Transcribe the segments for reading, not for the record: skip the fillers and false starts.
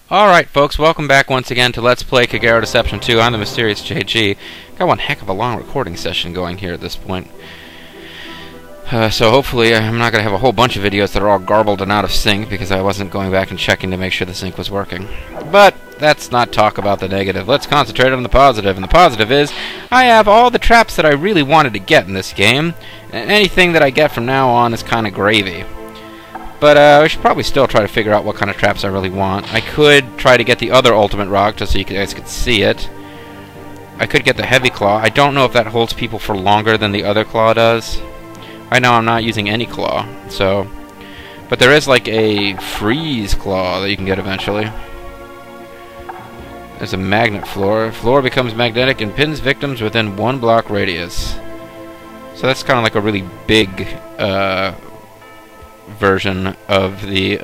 Alright folks, welcome back once again to Let's Play Kagero Deception 2. I'm the Mysterious JG. Got one heck of a long recording session going here at this point. So hopefully I'm not going to have a whole bunch of videos that are all garbled and out of sync because I wasn't going back and checking to make sure the sync was working. But let's not talk about the negative. Let's concentrate on the positive. And the positive is I have all the traps that I really wanted to get in this game. And anything that I get from now on is kind of gravy. But we should probably still try to figure out what kind of traps I really want. I could try to get the other ultimate rock just so you guys could see it. I could get the heavy claw. I don't know if that holds people for longer than the other claw does. Right now I'm not using any claw, so... But there is like a freeze claw that you can get eventually. There's a magnet floor. Floor becomes magnetic and pins victims within 1 block radius. So that's kind of like a really big, version of the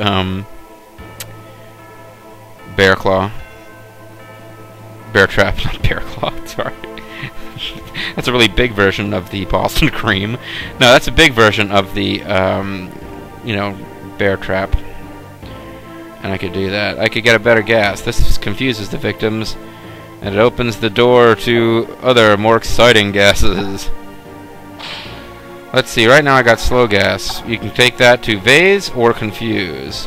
bear claw. Bear trap, not bear claw, sorry. That's a really big version of the Boston cream. No, that's a big version of the you know, bear trap. And I could do that. I could get a better gas. This confuses the victims and it opens the door to other more exciting gases. Let's see, right now I got slow gas. You can take that to vase or confuse.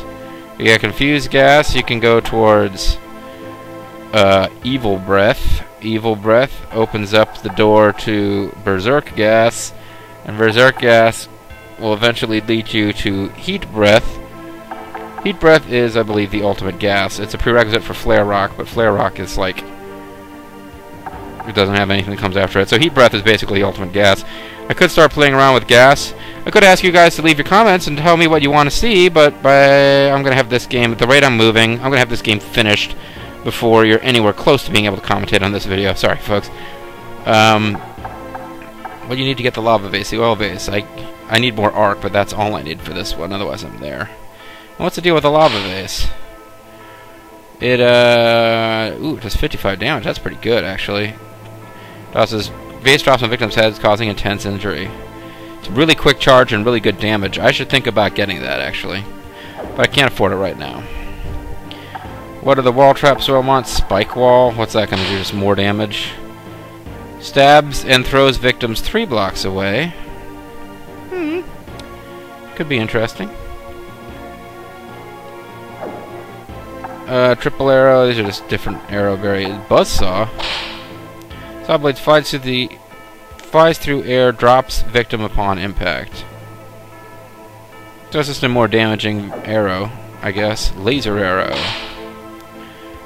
You get confused gas, you can go towards evil breath. Evil breath opens up the door to berserk gas, and berserk gas will eventually lead you to heat breath. Heat breath is, I believe, the ultimate gas. It's a prerequisite for flare rock, but flare rock is like, it doesn't have anything that comes after it. So heat breath is basically the ultimate gas. I could start playing around with gas. I could ask you guys to leave your comments and tell me what you want to see, but I'm going to have this game, at the rate I'm moving, I'm going to have this game finished before you're anywhere close to being able to commentate on this video. Sorry, folks. Well, you need to get the lava vase, the oil vase. I need more arc, but that's all I need for this one, otherwise I'm there. What's the deal with the lava vase? It, ooh, it does 55 damage. That's pretty good, actually. Vase drops on victims' heads, causing intense injury. It's a really quick charge and really good damage. I should think about getting that, actually. But I can't afford it right now. What are the wall traps I want? Spike wall. What's that going to do? Just more damage. Stabs and throws victims 3 blocks away. Could be interesting. Triple arrow. These are just different arrow variants. Buzzsaw. Saw blades flies through air, drops victim upon impact. So it's just a more damaging arrow, I guess. Laser arrow.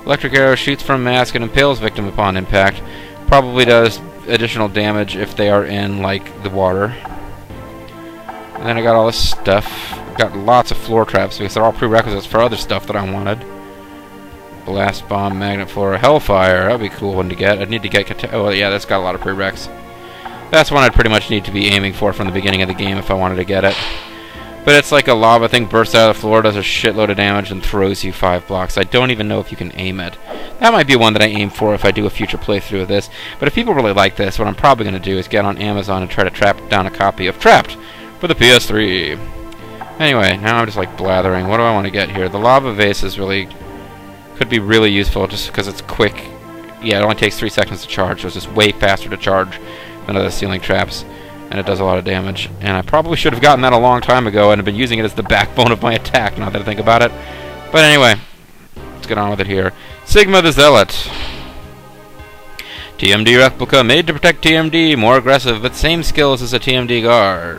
Electric arrow shoots from mask and impales victim upon impact. Probably does additional damage if they are in, like, the water. And then I got all this stuff. Got lots of floor traps because they're all prerequisites for other stuff that I wanted. Blast bomb, magnet floor, hellfire. That'd be a cool one to get. I'd need to get... Oh, yeah, that's got a lot of prereqs. That's one I'd pretty much need to be aiming for from the beginning of the game if I wanted to get it. But it's like a lava thing, bursts out of the floor, does a shitload of damage, and throws you 5 blocks. I don't even know if you can aim it. That might be one that I aim for if I do a future playthrough of this. But if people really like this, what I'm probably going to do is get on Amazon and try to track down a copy of Trapped for the PS3. Anyway, now I'm just like blathering. What do I want to get here? The lava vase is really... could be really useful just because it's quick. Yeah, it only takes 3 seconds to charge, so it's just way faster to charge than other ceiling traps, and it does a lot of damage. And I probably should have gotten that a long time ago and have been using it as the backbone of my attack, now that I think about it. But anyway, let's get on with it here. Sigma the Zealot. TMD replica made to protect TMD, more aggressive, but same skills as a TMD guard.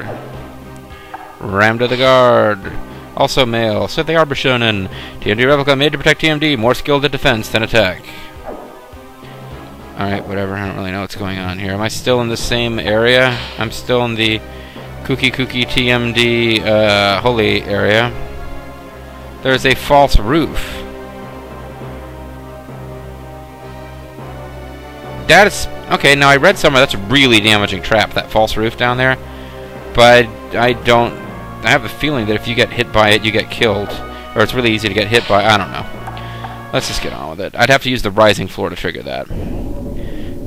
Ram to the guard. Also male, so they are Bishonen. TMD replica made to protect TMD, more skilled at defense than attack. Alright, whatever, I don't really know what's going on here. Am I still in the same area? I'm still in the Kooky TMD holy area. There's a false roof. That is... okay, now I read somewhere that's a really damaging trap, that false roof down there. But I don't... I have a feeling that if you get hit by it, you get killed. Or it's really easy to get hit by. I don't know. Let's just get on with it. I'd have to use the rising floor to trigger that.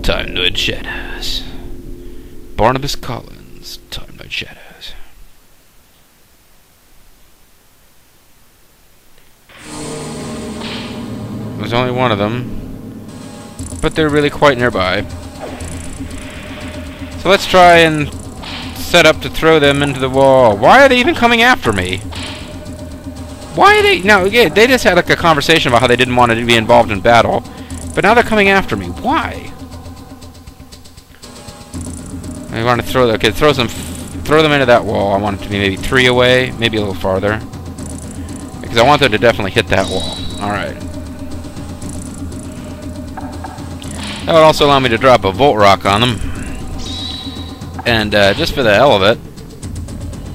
TIMENOIDS Shadows. Barnabas Collins. TIMENOIDS Shadows. There's only one of them. But they're really quite nearby. So let's try and set up to throw them into the wall. Why are they even coming after me? Why are they... Now, yeah, they just had like a conversation about how they didn't want to be involved in battle. But now they're coming after me. Why? I want to throw... Okay, throw them into that wall. I want it to be maybe 3 away. Maybe a little farther. Because I want them to definitely hit that wall. Alright. That would also allow me to drop a Volt Rock on them. And just for the hell of it,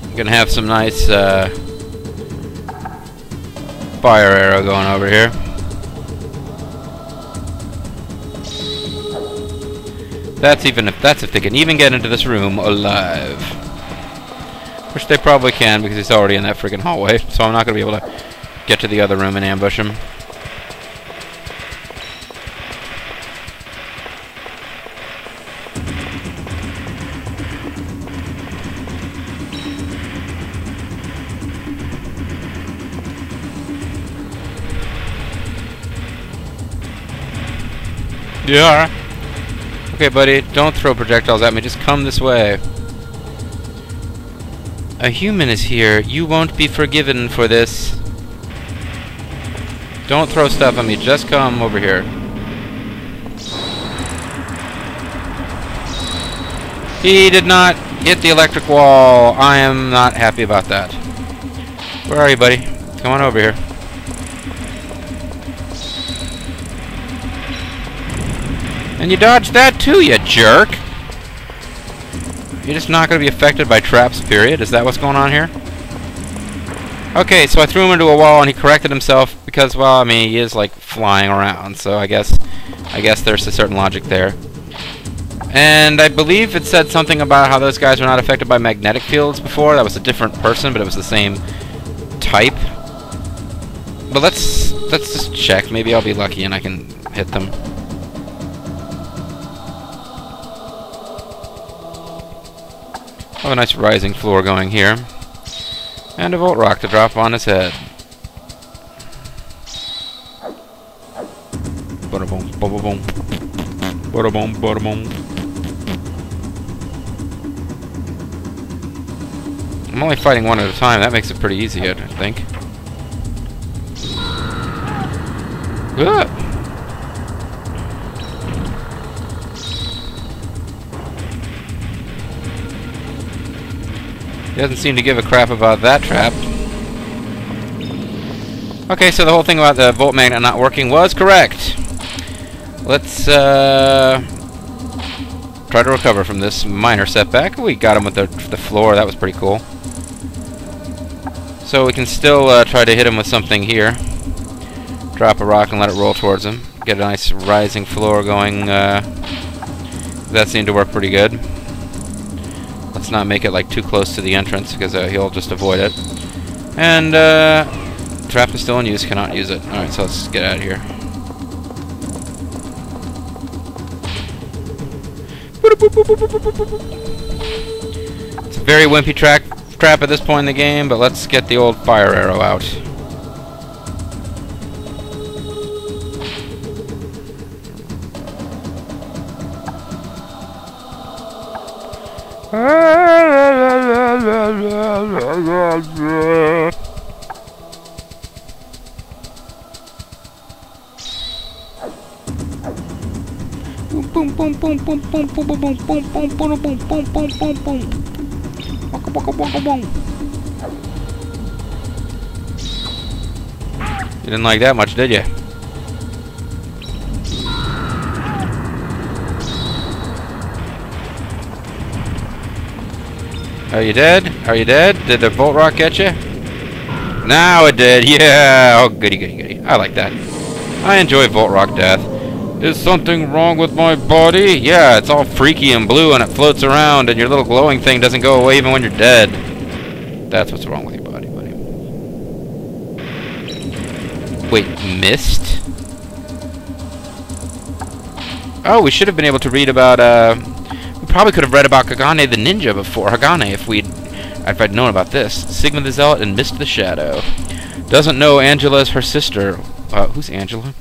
I'm going to have some nice fire arrow going over here. That's if they can even get into this room alive. Which they probably can because he's already in that freaking hallway. So I'm not going to be able to get to the other room and ambush him. Yeah. Okay, buddy, don't throw projectiles at me. Just come this way. A human is here. You won't be forgiven for this. Don't throw stuff at me. Just come over here. He did not hit the electric wall. I am not happy about that. Where are you, buddy? Come on over here. And you dodged that too, you jerk! You're just not going to be affected by traps, period? Is that what's going on here? Okay, so I threw him into a wall and he corrected himself because, well, I mean, he is, like, flying around, so I guess there's a certain logic there. And I believe it said something about how those guys were not affected by magnetic fields before. That was a different person, but it was the same type. But let's just check. Maybe I'll be lucky and I can hit them. Oh, a nice rising floor going here. And a Volt Rock to drop on his head. Bada boom, bada boom. Bada boom, bada boom. I'm only fighting one at a time. That makes it pretty easy, I think. Ugh. He doesn't seem to give a crap about that trap. Okay, so the whole thing about the Volt Magnet not working was correct. Let's try to recover from this minor setback. We got him with the floor. That was pretty cool. So we can still try to hit him with something here. Drop a rock and let it roll towards him. Get a nice rising floor going. That seemed to work pretty good. Let's not make it like too close to the entrance because he'll just avoid it. And trap is still in use, cannot use it. Alright, so let's get out of here. It's a very wimpy trap at this point in the game, but let's get the old fire arrow out. Boom boom boom boom boom boom boom boom boom boom boom boom boom boom boom. Waka waka waka boom. You didn't like that much, did you? Are you dead? Are you dead? Did the Volt Rock get you? Now it did. Yeah. Oh, goody, goody, goody. I like that. I enjoy Volt Rock death. Is something wrong with my body? Yeah, it's all freaky and blue and it floats around and your little glowing thing doesn't go away even when you're dead. That's what's wrong with your body, buddy. Wait, mist? Oh, we should have been able to read about, we probably could have read about Kagane the Ninja before. Hagane, if I'd known about this. Sigma the Zealot and Mist the Shadow. Doesn't know Angela is her sister. Who's Angela?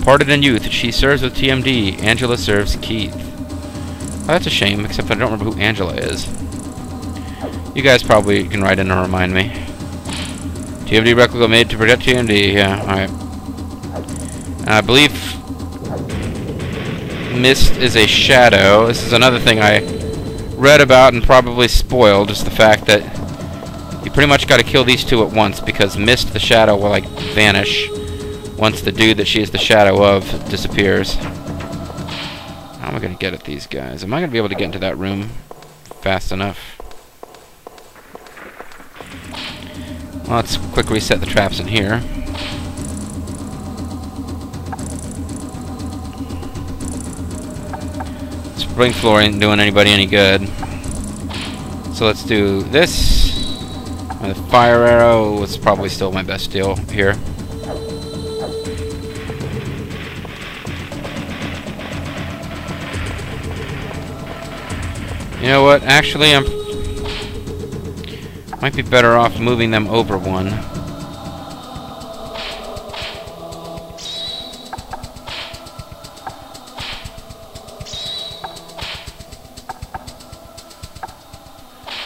Parted in youth, she serves with TMD. Angela serves Keith. Oh, that's a shame, except I don't remember who Angela is. You guys probably can write in and remind me. TMD replica made to protect TMD. Yeah, alright. I believe Mist is a shadow. This is another thing I read about and probably spoiled, just the fact that you pretty much got to kill these two at once, because Mist, the shadow, will like vanish once the dude that she is the shadow of disappears. How am I going to get at these guys? Am I going to be able to get into that room fast enough? Well, let's quick reset the traps in here. Spring floor ain't doing anybody any good. So let's do this. The fire arrow was probably still my best deal here. You know what? Actually, might be better off moving them over one.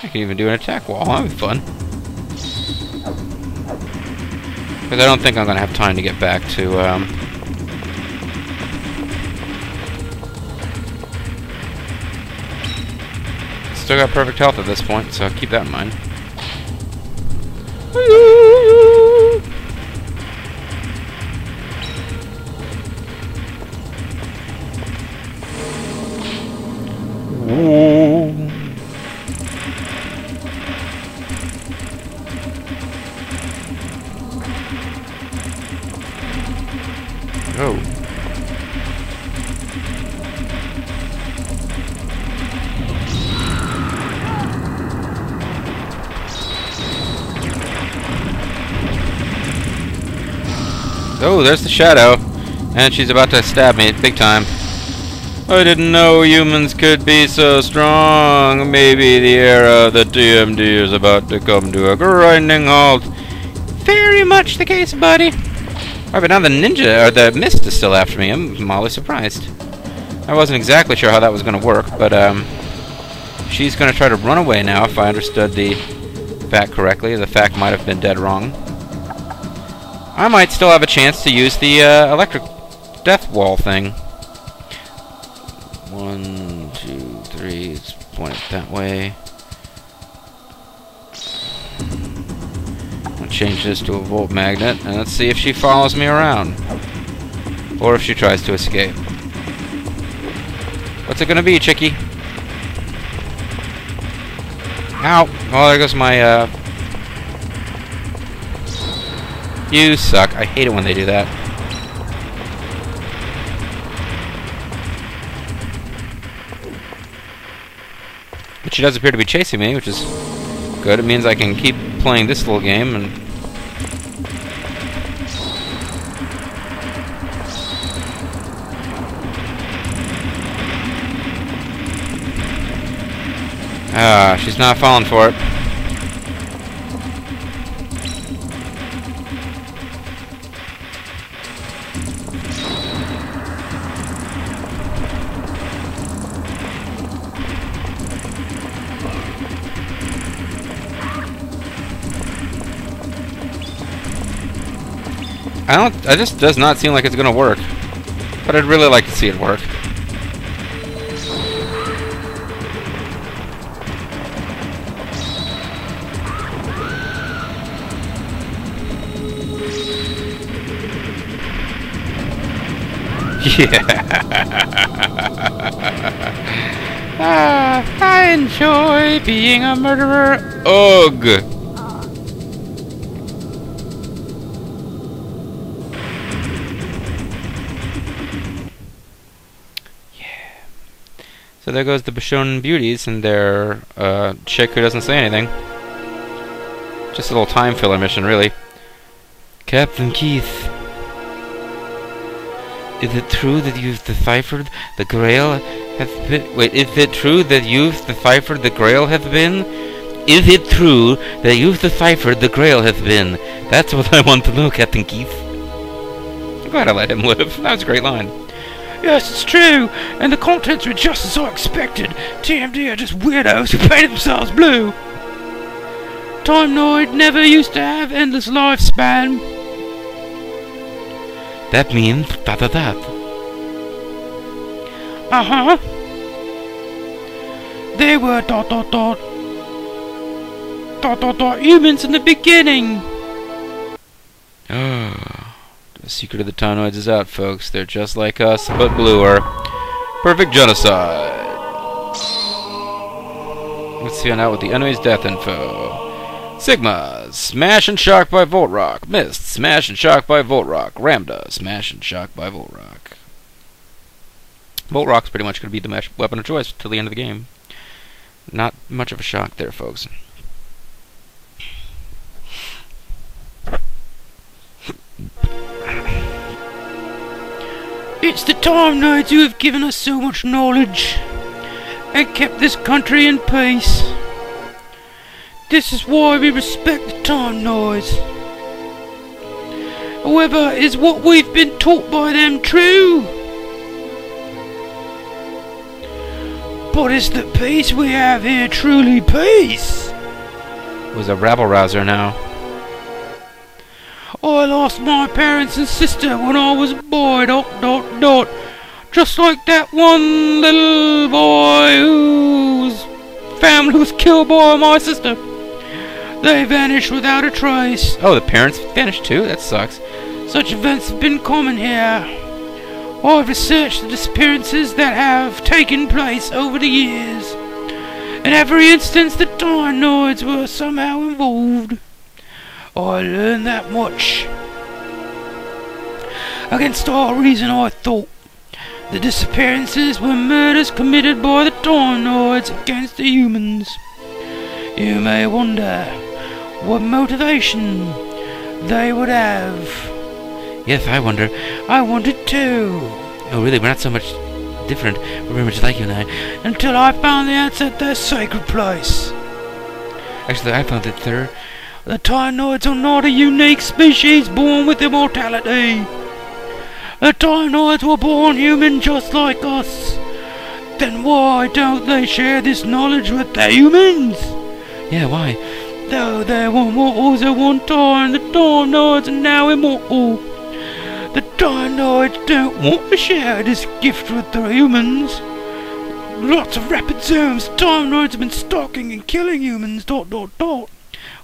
I can even do an attack wall. That'd be fun. Because I don't think I'm going to have time to get back to, Still got perfect health at this point, so keep that in mind. Oh. Oh, there's the shadow. And she's about to stab me big time. I didn't know humans could be so strong. Maybe the era of the TMD is about to come to a grinding halt. Very much the case, buddy. Alright, but now the ninja, or the mist, is still after me. I'm mildly surprised. I wasn't exactly sure how that was going to work, but she's going to try to run away now, if I understood the fact correctly. The fact might have been dead wrong. I might still have a chance to use the electric death wall thing. 1, 2, 3. Let's point it that way. I'll change this to a volt magnet, and let's see if she follows me around, or if she tries to escape. What's it gonna be, chickie? Ow! Oh, there goes my You suck. I hate it when they do that. But she does appear to be chasing me, which is good. It means I can keep playing this little game and... she's not falling for it. It just does not seem like it's gonna work. But I'd really like to see it work. Yeah. I enjoy being a murderer. Ugh. So there goes the Bashonen Beauties and their chick who doesn't say anything. Just a little time filler mission, really. Captain Keith, is it true that you've deciphered the Grail hath been? Wait, is it true that you've deciphered the Grail hath been? Is it true that you've deciphered the Grail hath been? That's what I want to know, Captain Keith. I'm glad I let him live. That was a great line. Yes, it's true, and the contents were just as I expected. TMD are just weirdos who painted themselves blue. Timenoid never used to have endless lifespan. That means that. Uh-huh. They were ... humans in the beginning. The secret of the Timenoids is out, folks. They're just like us, but bluer. Perfect genocide. Let's find out what the enemy's death info. Sigma, smash and shock by Voltrock. Mist, smash and shock by Voltrock. Ramda, smash and shock by Voltrock. Voltrock's pretty much going to be the weapon of choice till the end of the game. Not much of a shock there, folks. It's the Timenoids who have given us so much knowledge and kept this country in peace. This is why we respect the Timenoids. However, is what we've been taught by them true? But is the peace we have here truly peace? It was a rabble-rouser now. I lost my parents and sister when I was a boy, ... Just like that one little boy whose family was killed by my sister. They vanished without a trace. Oh, the parents vanished too? That sucks. Such events have been common here. I've researched the disappearances that have taken place over the years. In every instance, the Timenoids were somehow involved. I learned that much. Against all reason, I thought the disappearances were murders committed by the Timenoids against the humans. You may wonder what motivation they would have. Yes, I wonder. I wondered too. Oh, really? We're not so much different. We're very much like you and I. Until I found the answer at their sacred place. Actually, I found it, sir. The Timenoids are not a unique species born with immortality. The Timenoids were born human just like us. Then why don't they share this knowledge with the humans? Yeah, why? Though they were mortals at one time, the Timenoids are now immortal. The Timenoids don't want to share this gift with the humans. Lots of rapid zooms. The Timenoids have been stalking and killing humans. ...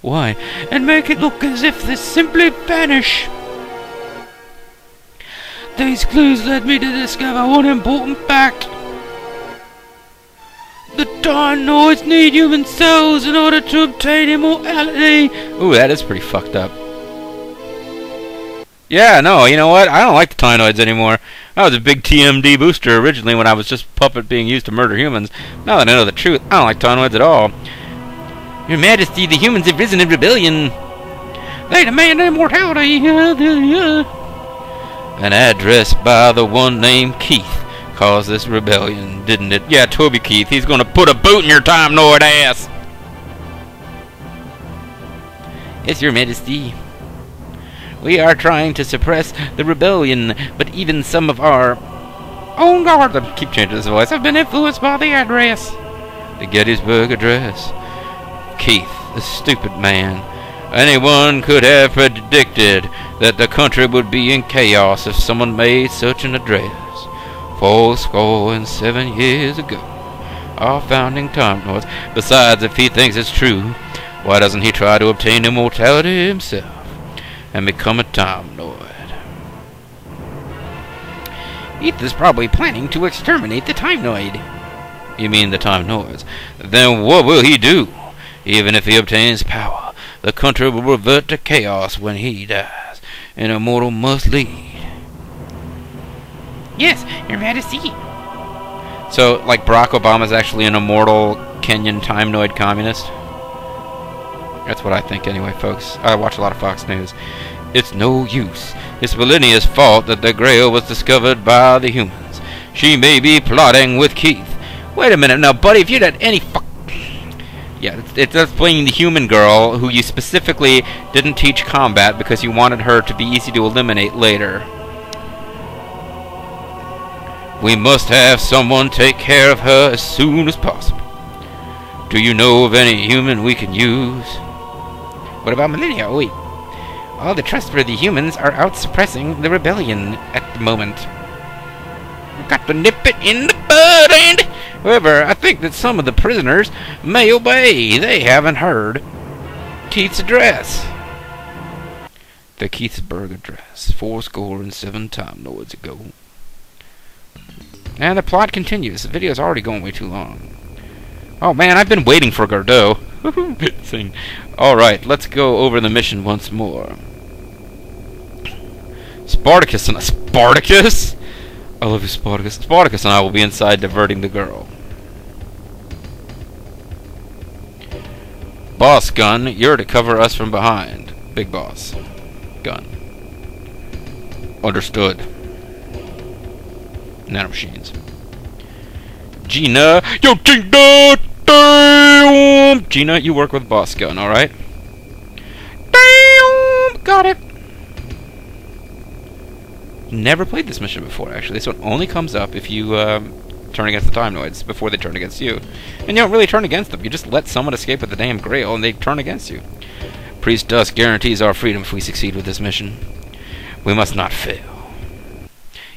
Why? And make it look as if they simply vanish. These clues led me to discover one important fact. The Timenoids need human cells in order to obtain immortality. Ooh, that is pretty fucked up. Yeah, no, you know what? I don't like the Timenoids anymore. I was a big TMD booster originally when I was just puppet being used to murder humans. Now that I know the truth, I don't like Timenoids at all. Your Majesty, the humans have risen in rebellion. They demand immortality. An address by the one named Keith caused this rebellion, didn't it? Yeah, Toby Keith. He's gonna put a boot in your Timenoid ass. Yes, Your Majesty. We are trying to suppress the rebellion, but even some of our own guard, I keep changing his voice, have been influenced by the address. The Gettysburg Address. Keith, the stupid man. Anyone could have predicted that the country would be in chaos if someone made such an address. 47 years ago, our founding Timenoids. Besides, if he thinks it's true, why doesn't he try to obtain immortality himself and become a Timenoid? Keith is probably planning to exterminate the Timenoid. You mean the Timenoids? Then what will he do? Even if he obtains power, the country will revert to chaos when he dies. An immortal must lead. Yes, Your Majesty. So, like, Barack Obama's actually an immortal Kenyan Timenoid communist? That's what I think anyway, folks. I watch a lot of Fox News. It's no use. It's Valinia's fault that the Grail was discovered by the humans. She may be plotting with Keith. Wait a minute, now, buddy, if you'd had any Yeah, it's explaining the human girl who you specifically didn't teach combat because you wanted her to be easy to eliminate later. We must have someone take care of her as soon as possible. Do you know of any human we can use? What about Millennia? Wait. All the trustworthy humans are out suppressing the rebellion at the moment. Got to nip it in the bud, and however, I think that some of the prisoners may obey. They haven't heard Keith's address. The Keithsburg address, 77 TIMENOIDS ago. And the plot continues. The video's already going way too long. Oh man, I've been waiting for Godot. Alright, let's go over the mission once more. Spartacus and Spartacus? I love you, Spartacus. Spartacus and I will be inside diverting the girl. Boss Gun, you're to cover us from behind. Big Boss Gun. Understood. Nanomachines. Gina! Yo, Gina! Damn! Gina, you work with Boss Gun, alright? Damn! Got it! Never played this mission before, actually. This one only comes up if you turn against the TIMENOIDS before they turn against you. And you don't really turn against them. You just let someone escape with the damn Grail and they turn against you. Priest Dusk guarantees our freedom if we succeed with this mission. We must not fail.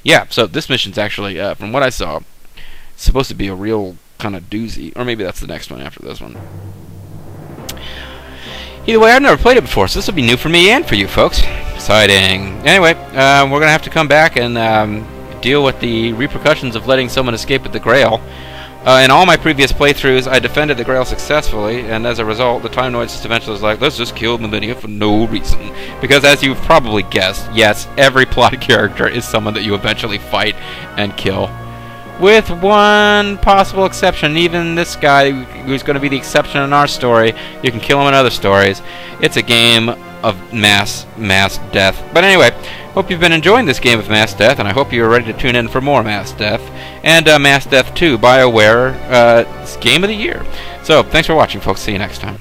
Yeah, so this mission's actually, from what I saw, it's supposed to be a real kind of doozy. Or maybe that's the next one after this one. Either way, I've never played it before, so this will be new for me and for you folks. Exciting. Anyway, we're going to have to come back and deal with the repercussions of letting someone escape with the Grail. In all my previous playthroughs, I defended the Grail successfully, and as a result, the TIMENOIDS just eventually was like, let's just kill Millennia for no reason. Because as you've probably guessed, yes, every plot character is someone that you eventually fight and kill. With one possible exception, even this guy who's going to be the exception in our story, you can kill him in other stories. It's a game of mass death. But anyway, hope you've been enjoying this game of mass death, and I hope you're ready to tune in for more mass death. And Mass Death 2, BioWare, it's Game of the Year. So, thanks for watching, folks. See you next time.